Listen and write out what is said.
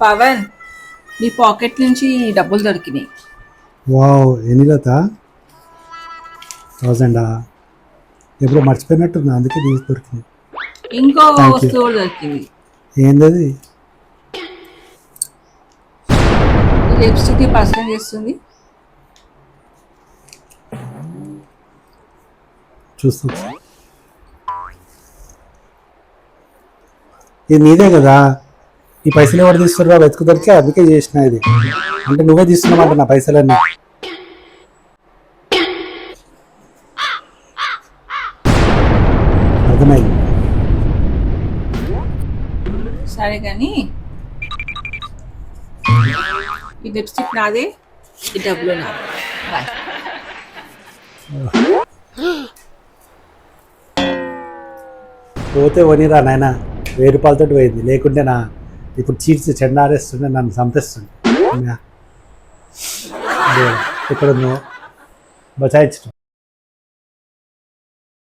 పవన్, నీ పాకెట్ నుంచి డబ్బులు దొరికినాయి. వావ్, ఎన్ని లత? 1000 ఎప్పుడో మర్చిపోయినట్టుంది, అందుకే తీసి దొరికింది. ఇంకో Thank you. వస్తువు కూడా దొరికింది. ఏందది? ఈ లిప్స్టిక్ పర్సన్ చేస్తుంది. చూస్తాం. ఇది నీదే కదా? ఈ పైసలు ఎవరు తీసుకురా వెతుకు దొరికే, అందుకే చేసిన ఇది. అంటే నువ్వే తీసుకున్నామంట నా పైసలన్నీ. అర్థమైంది. సరే కానీ ఈ లిప్స్టిక్ నాదే, ఈ డబ్బులు నాదే. బాయ్. పోతే వనిరా నాయన, 1000 రూపాయలతో పోయింది. లేకుంటే నా ఇప్పుడు చీట్స్ చెండారేస్తుండే, నన్ను చంపేస్తుండే. ఇక్కడ నువ్వు బచాయించు.